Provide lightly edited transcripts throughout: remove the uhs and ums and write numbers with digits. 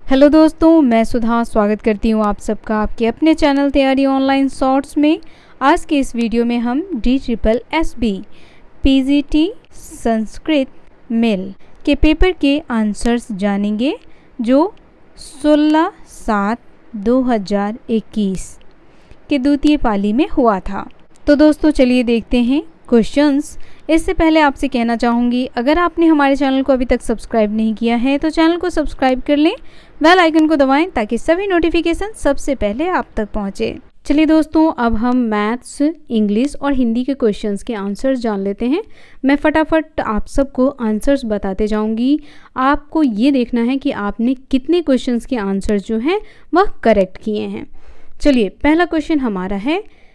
Hello दोस्तों, मैं सुधा स्वागत करती हूँ आप सबका आपके अपने चैनल तैयारी ऑनलाइन शॉर्ट्स में। आज के इस वीडियो में हम DSSB PGT संस्कृत मेल के पेपर के आंसर्स जानेंगे जो 16/7/2021 के द्वितीय पाली में हुआ था। तो दोस्तों चलिए देखते हैं क्वेश्चंस। इससे पहले आपसे कहना चाहूँगी, अगर आपने हमारे चैनल को अभी तक सब्सक्राइब नहीं किया है तो चैनल को सब्सक्राइब कर लें, बेल आइकन को दबाएं ताकि सभी नोटिफिकेशन सबसे पहले आप तक पहुंचे। चलिए दोस्तों, अब हम मैथ्स, इंग्लिश और हिंदी के क्वेश्चंस के आंसर्स जान लेते हैं। मैं फटाफट आप सबको आंसर्स बताते जाऊंगी। आपको ये देखना है कि आपने कितने क्वेश्चंस के आंसर्स जो हैं वह करेक्ट किए हैं। चलिए, पहला क्वेश्चन हमारा है,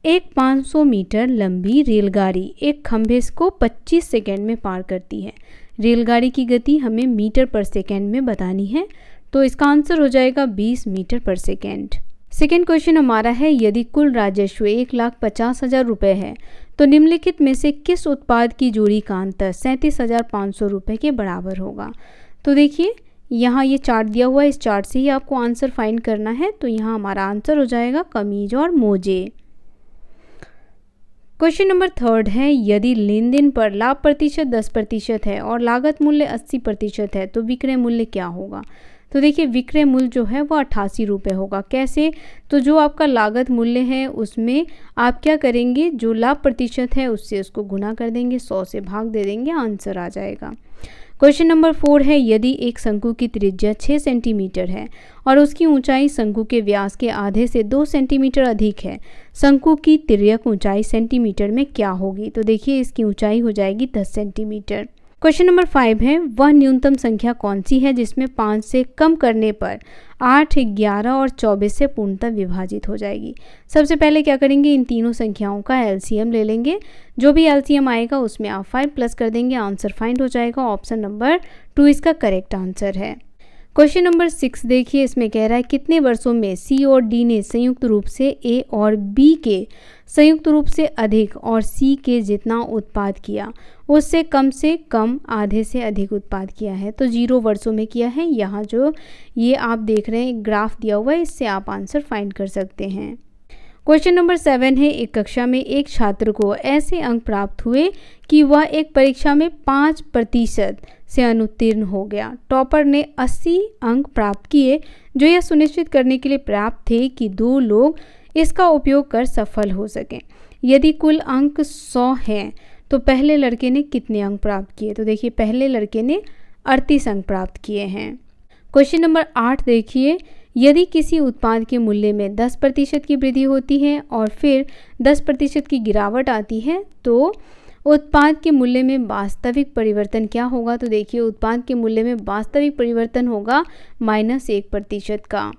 एक 500 मीटर लंबी रेलगाड़ी एक खंभे को 25 सेकेंड में पार करती है। रेलगाड़ी की गति हमें मीटर पर सेकेंड में बतानी है, तो इसका आंसर हो जाएगा 20 मीटर पर सेकेंड। सेकेंड क्वेश्चन हमारा है, यदि कुल राजस्व 1,50,000 रुपये है तो निम्नलिखित में से किस उत्पाद की जोड़ी का अंतर 37,500 रुपये के बराबर होगा। तो देखिए, यहाँ ये चार्ट दिया हुआ है, इस चार्ट से ही आपको आंसर फाइंड करना है। तो यहाँ हमारा आंसर हो जाएगा कमीज और मोजे। क्वेश्चन नंबर थर्ड है, यदि लेन देन पर लाभ प्रतिशत 10% है और लागत मूल्य 80% है तो विक्रय मूल्य क्या होगा। तो देखिए, विक्रय मूल्य जो है वो 88 रुपये होगा। कैसे? तो जो आपका लागत मूल्य है उसमें आप क्या करेंगे, जो लाभ प्रतिशत है उससे उसको गुना कर देंगे, 100 से भाग दे देंगे, आंसर आ जाएगा। क्वेश्चन नंबर 4 है, यदि एक शंकु की त्रिज्या 6 सेंटीमीटर है और उसकी ऊंचाई शंकु के व्यास के आधे से 2 सेंटीमीटर अधिक है, शंकु की तिर्यक ऊंचाई सेंटीमीटर में क्या होगी। तो देखिए, इसकी ऊंचाई हो जाएगी 10 सेंटीमीटर। क्वेश्चन नंबर 5 है, वह न्यूनतम संख्या कौन सी है जिसमें 5 से कम करने पर 8, 11 और 24 से पूर्णतः विभाजित हो जाएगी। सबसे पहले क्या करेंगे, इन तीनों संख्याओं का एलसीएम ले लेंगे। जो भी एलसीएम आएगा उसमें आप 5 प्लस कर देंगे, आंसर फाइंड हो जाएगा। ऑप्शन नंबर 2 इसका करेक्ट आंसर है। क्वेश्चन नंबर 6 देखिए, इसमें कह रहा है, कितने वर्षों में सी और डी ने संयुक्त रूप से ए और बी के संयुक्त रूप से अधिक और सी के जितना उत्पाद किया उससे कम आधे से अधिक उत्पाद किया है। तो 0 वर्षों में किया है। यहाँ जो ये आप देख रहे हैं ग्राफ दिया हुआ है, इससे आप आंसर फाइंड कर सकते हैं। क्वेश्चन नंबर 7 है, एक कक्षा में एक छात्र को ऐसे अंक प्राप्त हुए कि वह एक परीक्षा में 5% से अनुत्तीर्ण हो गया। टॉपर ने 80 अंक प्राप्त किए, जो यह सुनिश्चित करने के लिए पर्याप्त थे कि 2 लोग इसका उपयोग कर सफल हो सकें। यदि कुल अंक 100 हैं तो पहले लड़के ने कितने अंक प्राप्त किए। तो देखिए, पहले लड़के ने 38 अंक प्राप्त किए हैं। क्वेश्चन नंबर 8 देखिए, यदि किसी उत्पाद के मूल्य में 10% की वृद्धि होती है और फिर 10% की गिरावट आती है तो उत्पाद के मूल्य में वास्तविक परिवर्तन क्या होगा। तो देखिए, उत्पाद के मूल्य में वास्तविक परिवर्तन होगा -1% का।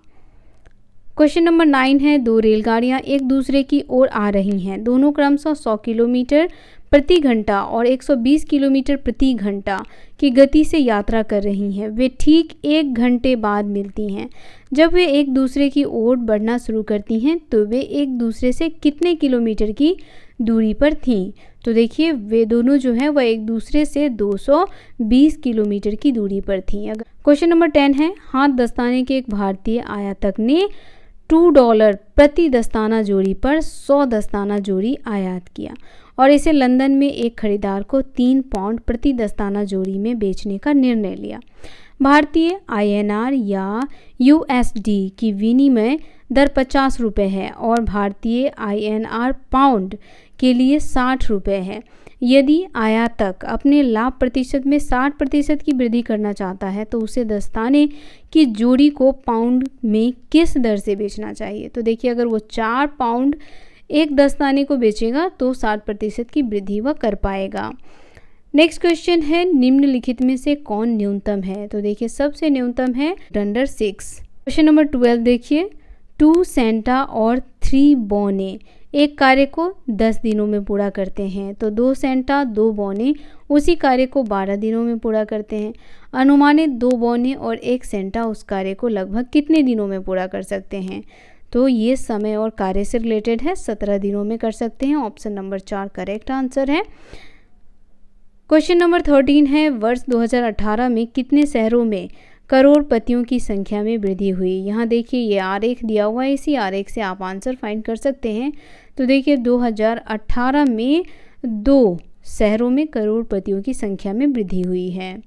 क्वेश्चन नंबर 9 है, 2 रेलगाड़ियां एक दूसरे की ओर आ रही हैं। दोनों क्रमशः 100 किलोमीटर प्रति घंटा और 120 किलोमीटर प्रति घंटा की गति से यात्रा कर रही हैं। वे ठीक 1 घंटे बाद मिलती हैं। जब वे एक दूसरे की ओर बढ़ना शुरू करती हैं तो वे एक दूसरे से कितने किलोमीटर की दूरी पर थीं। तो देखिए, वे दोनों जो हैं वह एक दूसरे से 220 किलोमीटर की दूरी पर थीं। क्वेश्चन नंबर 10 है, हाथ दस्ताने के एक भारतीय आयातक ने $2 प्रति दस्ताना जोड़ी पर 100 दस्ताना जोड़ी आयात किया और इसे लंदन में एक खरीदार को 3 पाउंड प्रति दस्ताना जोड़ी में बेचने का निर्णय लिया। भारतीय INR या USD की विनिमय दर 50 रुपये है और भारतीय INR पाउंड के लिए 60 रुपये है। यदि आयातक अपने लाभ प्रतिशत में 60% की वृद्धि करना चाहता है तो उसे दस्ताने की जोड़ी को पाउंड में किस दर से बेचना चाहिए। तो देखिए, अगर वो 4 पाउंड एक दस्ताने को बेचेगा तो 60% की वृद्धि वह कर पाएगा। नेक्स्ट क्वेश्चन है, निम्नलिखित में से कौन न्यूनतम है। तो देखिए, सबसे न्यूनतम है अंडर 6। क्वेश्चन नंबर 12 देखिए, 2 सेंटा और 3 बौने एक कार्य को 10 दिनों में पूरा करते हैं तो 2 सेंटा 2 बौने उसी कार्य को 12 दिनों में पूरा करते हैं। अनुमानित 2 बौने और 1 सेंटा उस कार्य को लगभग कितने दिनों में पूरा कर सकते हैं। तो ये समय और कार्य से रिलेटेड है, 17 दिनों में कर सकते हैं। ऑप्शन नंबर 4 करेक्ट आंसर है। क्वेश्चन नंबर 13 है, वर्ष 2018 में कितने शहरों में करोड़पतियों की संख्या में वृद्धि हुई। यहाँ देखिए ये आरेख दिया हुआ है, इसी आरेख से आप आंसर फाइंड कर सकते हैं। तो देखिए 2018 में 2 शहरों में करोड़पतियों की संख्या में वृद्धि हुई है।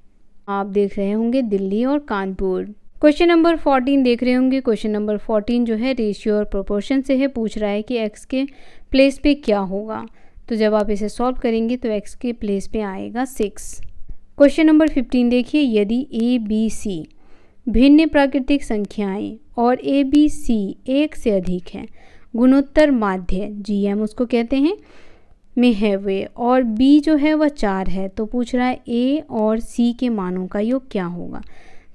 आप देख रहे होंगे दिल्ली और कानपुर। क्वेश्चन नंबर 14 देख रहे होंगे। क्वेश्चन नंबर 14 जो है रेशियो और प्रोपोर्शन से है। पूछ रहा है कि x के प्लेस पे क्या होगा। तो जब आप इसे सॉल्व करेंगे तो x के प्लेस पे आएगा 6। क्वेश्चन नंबर 15 देखिए, यदि a b c भिन्न प्राकृतिक संख्याएं और a b c एक से अधिक हैं, गुणोत्तर माध्य GM उसको कहते हैं में है वे, और b जो है वह 4 है, तो पूछ रहा है a और c के मानों का योग क्या होगा।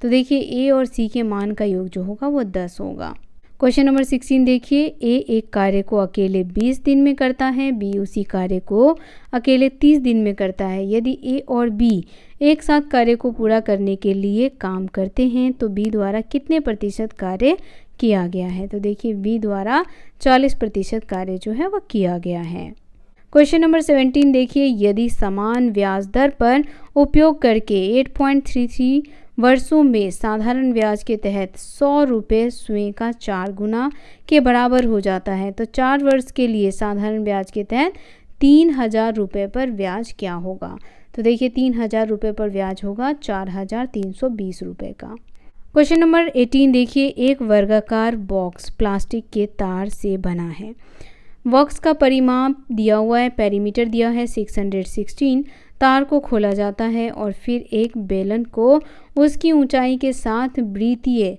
तो देखिए a और c के मान का योग जो होगा वो 10 होगा। क्वेश्चन नंबर 16 देखिए, a एक कार्य को अकेले 20 दिन में करता है, b उसी कार्य को अकेले 30 दिन में करता है। यदि a और b एक साथ कार्य को पूरा करने के लिए काम करते हैं तो b द्वारा कितने प्रतिशत कार्य किया गया है। तो देखिए b द्वारा 40% कार्य जो है वह किया गया है। क्वेश्चन नंबर 17 देखिए, यदि समान ब्याज दर पर उपयोग करके 8.33 वर्षों में साधारण ब्याज के तहत 100 रुपये स्वयं का 4 गुना के बराबर हो जाता है, तो 4 वर्ष के लिए साधारण ब्याज के तहत 3000 रुपये पर ब्याज क्या होगा। तो देखिए 3000 रुपये पर ब्याज होगा 4320 रुपये का। क्वेश्चन नंबर 18 देखिए, एक वर्गाकार बॉक्स प्लास्टिक के तार से बना है। बॉक्स का परिमाप दिया हुआ है, पेरीमीटर दिया है 616। तार को खोला जाता है और फिर एक बेलन को उसकी ऊंचाई के साथ वृत्तीय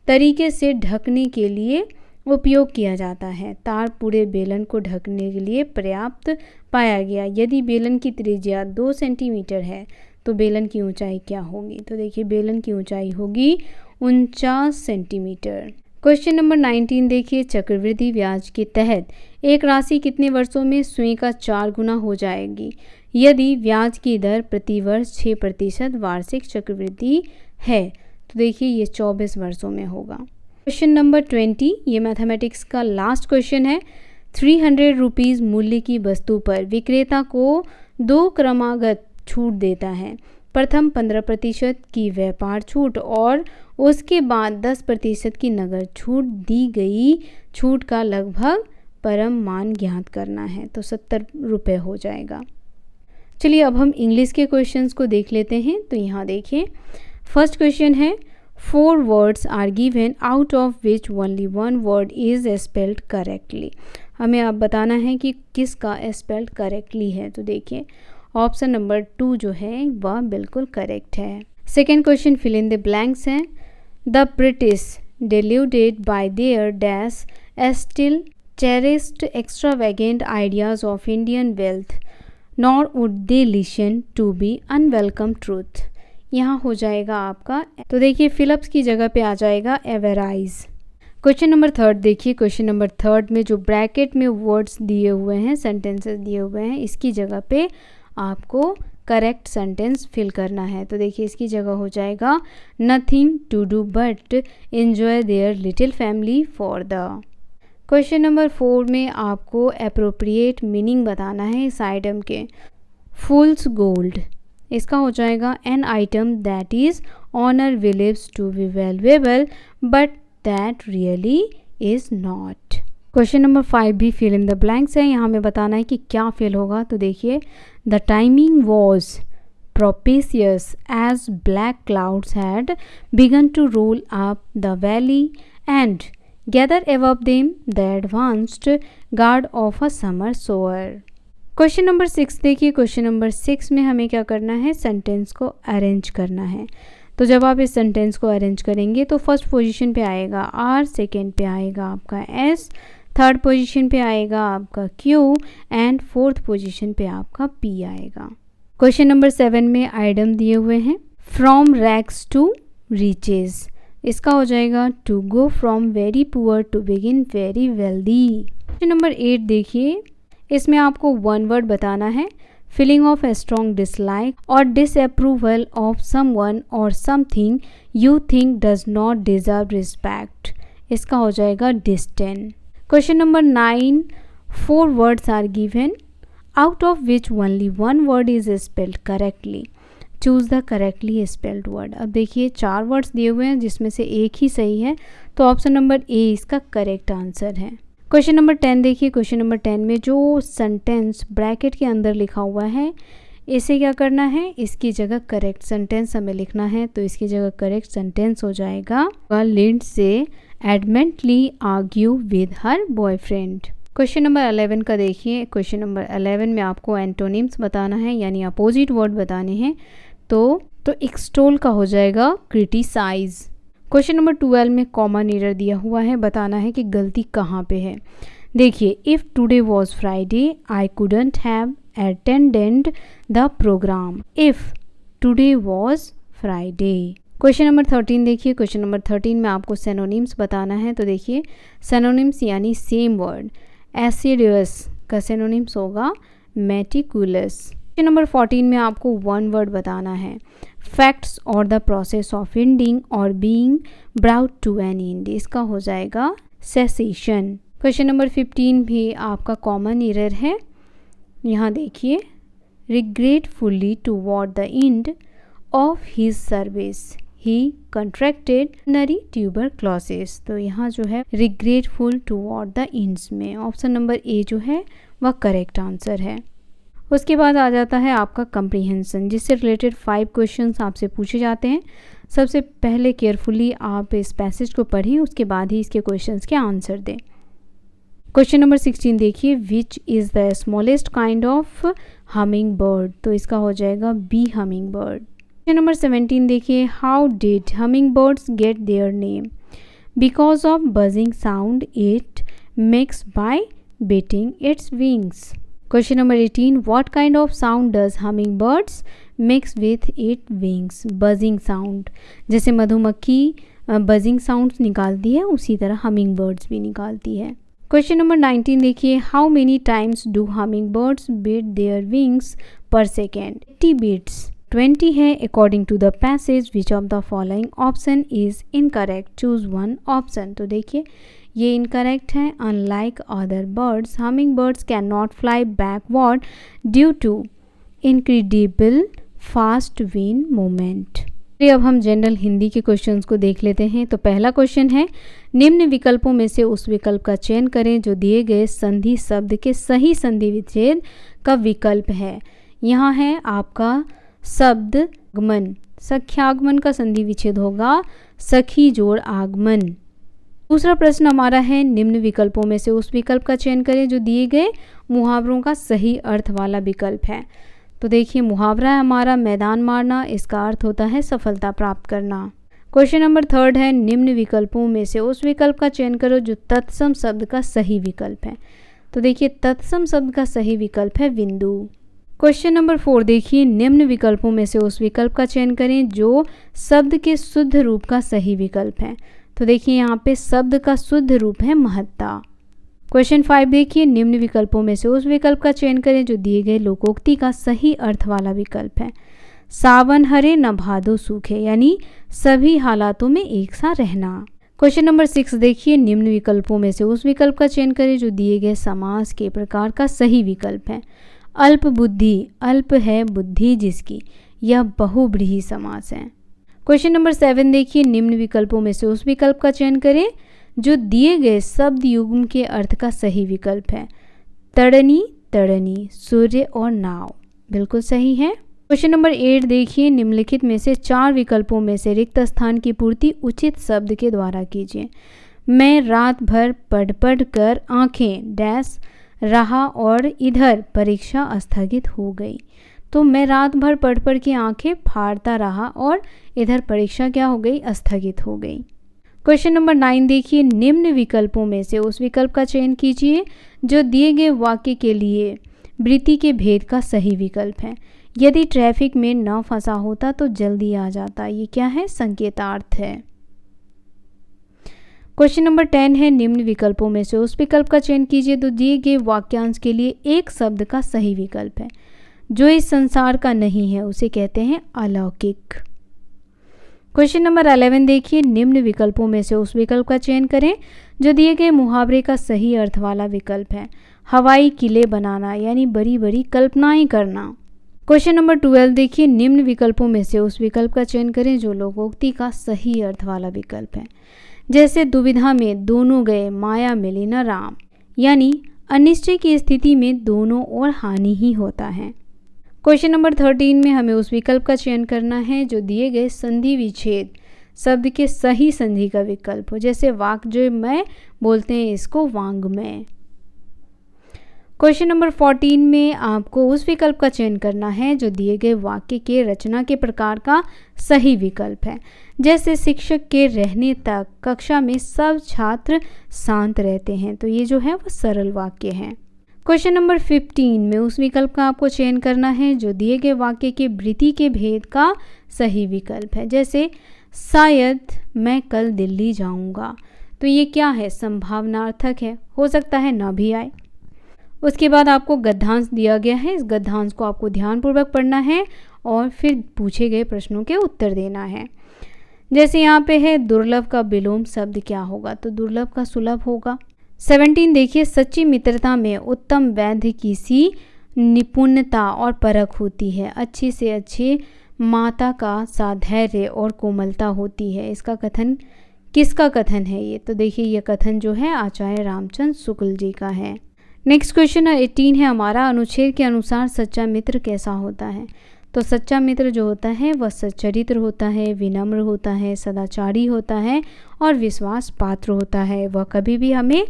तरीके से ढकने के लिए उपयोग किया जाता है। तार पूरे बेलन को ढकने के लिए पर्याप्त पाया गया। यदि बेलन की त्रिज्या 2 सेंटीमीटर है तो बेलन की ऊंचाई क्या होगी। तो देखिए बेलन की ऊंचाई होगी 49 सेंटीमीटर। क्वेश्चन नंबर 19 देखिए, चक्रवृद्धि ब्याज के तहत एक राशि कितने वर्षों में स्वयं का 4 गुना हो जाएगी यदि ब्याज की दर प्रति वर्ष 6% वार्षिक चक्रवृद्धि है। तो देखिए ये 24 वर्षों में होगा। क्वेश्चन नंबर 20, ये मैथमेटिक्स का लास्ट क्वेश्चन है। 300 रुपीज़ मूल्य की वस्तु पर विक्रेता को 2 क्रमागत छूट देता है। प्रथम 15% की व्यापार छूट और उसके बाद 10% की नगद छूट। दी गई छूट का लगभग परम मान ज्ञात करना है, तो 70 रुपये हो जाएगा। चलिए अब हम इंग्लिश के क्वेश्चंस को देख लेते हैं। तो यहाँ देखिए फर्स्ट क्वेश्चन है, 4 words are given out of which only 1 word is spelled correctly। हमें अब बताना है कि किसका स्पेल्ड करेक्टली है। तो देखिए ऑप्शन नंबर 2 जो है वह बिल्कुल करेक्ट है। Second question, fill in the blanks है। The British deluded by their dash still cherished extravagant ideas of Indian wealth, nor would they listen to be unwelcome truth। यहाँ हो जाएगा आपका, तो देखिए फिलिप्स की जगह पे आ जाएगा एवराइज। क्वेश्चन नंबर 3 देखिए, क्वेश्चन नंबर 3 में जो ब्रैकेट में वर्ड्स दिए हुए हैं, सेंटेंसेस दिए हुए हैं, इसकी जगह पे आपको करेक्ट सेंटेंस फिल करना है। तो देखिए इसकी जगह हो जाएगा nothing to do but enjoy their little family for the. Question number 4 में आपको अप्रोप्रिएट मीनिंग बताना है इस आइटम के। फूल्स गोल्ड, इसका हो जाएगा an item that is owner believes to be valuable but that really is not. Question number 5 भी फिल इन द ब्लैंक्स है। यहाँ हमें बताना है कि क्या फिल होगा। तो देखिए the timing was propitious as black clouds had begun to roll up the valley and gather above them the advanced guard of a summer shower। Question number 6 देखिए, क्वेश्चन नंबर 6 में हमें क्या करना है, सेंटेंस को अरेंज करना है। तो जब आप इस सेंटेंस को अरेंज करेंगे तो फर्स्ट पोजीशन पे आएगा आर, सेकेंड पे आएगा आपका एस, थर्ड पोजीशन पे आएगा आपका क्यू एंड फोर्थ पोजीशन पे आपका पी आएगा। क्वेश्चन नंबर 7 में आइटम दिए हुए हैं, फ्रॉम रैक्स टू रिचेस, इसका हो जाएगा to go from very poor to begin very wealthy. Question number 8 देखिए, इसमें आपको 1 वर्ड बताना है, feeling of a strong dislike or disapproval of someone or something you think does not deserve respect, इसका हो जाएगा disdain। Question number 9, 4 words are given out of which only 1 word is spelled correctly। Choose the correctly spelled word. अब देखिए 4 words दिए हुए हैं जिसमें से एक ही सही है, तो ऑप्शन नंबर ए इसका करेक्ट आंसर है। क्वेश्चन नंबर 10 देखिए, क्वेश्चन नंबर 10 में जो सेंटेंस ब्रैकेट के अंदर लिखा हुआ है इसे क्या करना है, इसकी जगह करेक्ट सेंटेंस हमें लिखना है। तो इसकी जगह करेक्ट सेंटेंस हो जाएगा Lindsay adamantly argue with her boyfriend. Question number 11 का देखिए, क्वेश्चन नंबर 11 में आपको एंटोनिम्स बताना है यानी अपोजिट वर्ड बताने हैं। तो एक्सटोल का हो जाएगा क्रिटिसाइज। क्वेश्चन नंबर 12 में कॉमन एरर दिया हुआ है, बताना है कि गलती कहाँ पे है। देखिए, if today was Friday I couldn't have attended the programme. If today was Friday. Question number 13 देखिए, क्वेश्चन नंबर 13 में आपको सिनोनिम्स बताना है। तो देखिए सिनोनिम्स यानी सेम वर्ड, एसिडुअस का सिनोनिम्स होगा मेटिकुलस। क्वेश्चन नंबर 14 में आपको वन वर्ड बताना है, फैक्ट्स और द प्रोसेस ऑफ एंडिंग और being brought to an end, इसका हो जाएगा सेसेशन। क्वेश्चन नंबर 15 भी आपका कॉमन एरर है, यहाँ देखिए regretfully toward the end of his service he contracted नरी ट्यूबरक्लोसिस। तो यहाँ जो है रिग्रेटफुल टुवर्ड द एंड्स में ऑप्शन नंबर ए जो है वह करेक्ट आंसर है। उसके बाद आ जाता है आपका कंप्रीहेंशन, जिससे रिलेटेड 5 क्वेश्चंस आपसे पूछे जाते हैं। सबसे पहले केयरफुली आप इस पैसेज को पढ़ें, उसके बाद ही इसके क्वेश्चंस के आंसर दें। क्वेश्चन नंबर 16 देखिए, which is the smallest kind of humming bird. तो इसका हो जाएगा B humming bird. Question number 17 देखिए, how did humming birds get their name. Because of buzzing sound it makes by beating its wings. Question number 18, what kind of sound does hummingbirds makes with its wings? Buzzing sound, जैसे मधुमक्खी buzzing sounds निकालती है उसी तरह hummingbirds भी निकालती है। Question number 19 देखिए, how many times do hummingbirds beat their wings per second? 80 beats। 20 है according to the passage, which of the following option is incorrect? Choose one option। तो देखिए ये इनकरेक्ट है। Unlike other birds humming birds can not fly backward due to incredible fast wind movement. अब हम general Hindi के questions को देख लेते हैं। तो पहला क्वेश्चन है, निम्न विकल्पों में से उस विकल्प का चयन करें जो दिए गए संधि शब्द के सही संधि विच्छेद का विकल्प है। यहाँ है आपका शब्द आगमन, सख्यागमन का संधि विच्छेद होगा सखी जोड़ आगमन। दूसरा प्रश्न हमारा है, निम्न विकल्पों में से उस विकल्प का चयन करें जो दिए गए मुहावरों का सही अर्थ वाला विकल्प है। तो देखिए मुहावरा है हमारा मैदान मारना, इसका अर्थ होता है सफलता प्राप्त करना। क्वेश्चन नंबर 3 है, निम्न विकल्पों में से उस विकल्प का चयन करो जो तत्सम शब्द का सही विकल्प है। तो देखिए तत्सम शब्द का सही विकल्प है बिंदु। क्वेश्चन नंबर 4 देखिए, निम्न विकल्पों में से उस विकल्प का चयन करें जो शब्द के शुद्ध रूप का सही विकल्प है। तो देखिए यहाँ पे शब्द का शुद्ध रूप है महत्ता। क्वेश्चन 5 देखिए, निम्न विकल्पों में से उस विकल्प का चयन करें जो दिए गए लोकोक्ति का सही अर्थ वाला विकल्प है। सावन हरे न भादो सूखे, यानी सभी हालातों में एक सा रहना। क्वेश्चन नंबर 6 देखिए, निम्न विकल्पों में से उस विकल्प का चयन करें जो दिए गए समास के प्रकार का सही विकल्प है। अल्प बुद्धि, अल्प है बुद्धि जिसकी, यह बहुब्रीहि समास है। क्वेश्चन नंबर 7 देखिए, निम्न विकल्पों में से उस विकल्प का चयन करें जो दिए गए शब्द युग्म के अर्थ का सही विकल्प है। तड़नी, तड़नी, सूर्य और नाव, बिल्कुल सही है। क्वेश्चन नंबर 8 देखिए, निम्नलिखित में से 4 विकल्पों में से रिक्त स्थान की पूर्ति उचित शब्द के द्वारा कीजिए। मैं रात भर पढ़ कर आंखें डैश रहा और इधर परीक्षा स्थगित हो गई। तो मैं रात भर पढ़ के आंखें फाड़ता रहा और इधर परीक्षा क्या हो गई, स्थगित हो गई। क्वेश्चन नंबर 9 देखिए, निम्न विकल्पों में से उस विकल्प का चयन कीजिए जो दिए गए वाक्य के लिए वृत्ति के भेद का सही विकल्प है। यदि ट्रैफिक में न फंसा होता तो जल्दी आ जाता, ये क्या है, संकेतार्थ है। क्वेश्चन नंबर 10 है, निम्न विकल्पों में से उस विकल्प का चयन कीजिए तो दिए गए वाक्यांश के लिए एक शब्द का सही विकल्प है। जो इस संसार का नहीं है उसे कहते हैं अलौकिक। क्वेश्चन नंबर 11 देखिए, निम्न विकल्पों में से उस विकल्प का चयन करें जो दिए गए मुहावरे का सही अर्थ वाला विकल्प है। हवाई किले बनाना, यानी बड़ी बड़ी कल्पनाएं करना। क्वेश्चन नंबर 12 देखिए, निम्न विकल्पों में से उस विकल्प का चयन करें जो लोकोक्ति का सही अर्थ वाला विकल्प है। जैसे दुविधा में दोनों गए, माया मिली न राम, यानी अनिश्चय की स्थिति में दोनों ओर हानि ही होता है। क्वेश्चन नंबर 13 में हमें उस विकल्प का चयन करना है जो दिए गए संधि विच्छेद शब्द के सही संधि का विकल्प हो। जैसे वाग्जयमय बोलते हैं इसको वांग्मय। क्वेश्चन नंबर 14 में आपको उस विकल्प का चयन करना है जो दिए गए वाक्य के रचना के प्रकार का सही विकल्प है। जैसे शिक्षक के रहने तक कक्षा में सब छात्र शांत रहते हैं, तो ये जो है वो सरल वाक्य है। क्वेश्चन नंबर 15 में उस विकल्प का आपको चयन करना है जो दिए गए वाक्य के वृत्ति के भेद का सही विकल्प है। जैसे शायद मैं कल दिल्ली जाऊंगा, तो ये क्या है, संभावनार्थक है, हो सकता है ना भी आए। उसके बाद आपको गद्यांश दिया गया है, इस गद्यांश को आपको ध्यानपूर्वक पढ़ना है और फिर पूछे गए प्रश्नों के उत्तर देना है। जैसे यहाँ पे है दुर्लभ का विलोम शब्द क्या होगा, तो दुर्लभ का सुलभ होगा। 17 देखिए, सच्ची मित्रता में उत्तम वैद्य की सी निपुणता और परख होती है, अच्छी से अच्छी माता का साधैर्य और कोमलता होती है। इसका कथन किसका कथन है ये, तो देखिए ये कथन जो है आचार्य रामचंद्र शुक्ल जी का है। नेक्स्ट क्वेश्चन 18 है हमारा, अनुच्छेद के अनुसार सच्चा मित्र कैसा होता है। तो सच्चा मित्र जो होता है वह सच्चरित्र होता है, विनम्र होता है, सदाचारी होता है और विश्वास पात्र होता है। वह कभी भी हमें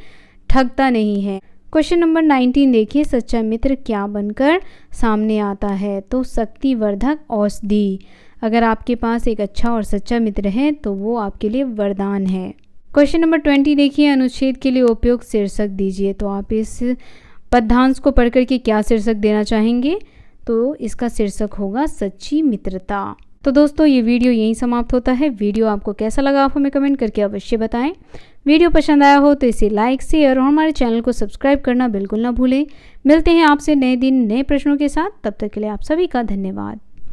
ठगता नहीं है। क्वेश्चन नंबर 19 देखिए, सच्चा मित्र क्या बनकर सामने आता है, तो शक्तिवर्धक औषधि। अगर आपके पास एक अच्छा और सच्चा मित्र है तो वो आपके लिए वरदान है। क्वेश्चन नंबर 20 देखिए, अनुच्छेद के लिए उपयुक्त शीर्षक दीजिए। तो आप इस पद्यांश को पढ़ करके क्या शीर्षक देना चाहेंगे, तो इसका शीर्षक होगा सच्ची मित्रता। तो दोस्तों ये वीडियो यहीं समाप्त होता है। वीडियो आपको कैसा लगा आप हमें कमेंट करके अवश्य बताएं। वीडियो पसंद आया हो तो इसे लाइक, शेयर और हमारे चैनल को सब्सक्राइब करना बिल्कुल ना भूलें। मिलते हैं आपसे नए दिन नए प्रश्नों के साथ, तब तक के लिए आप सभी का धन्यवाद।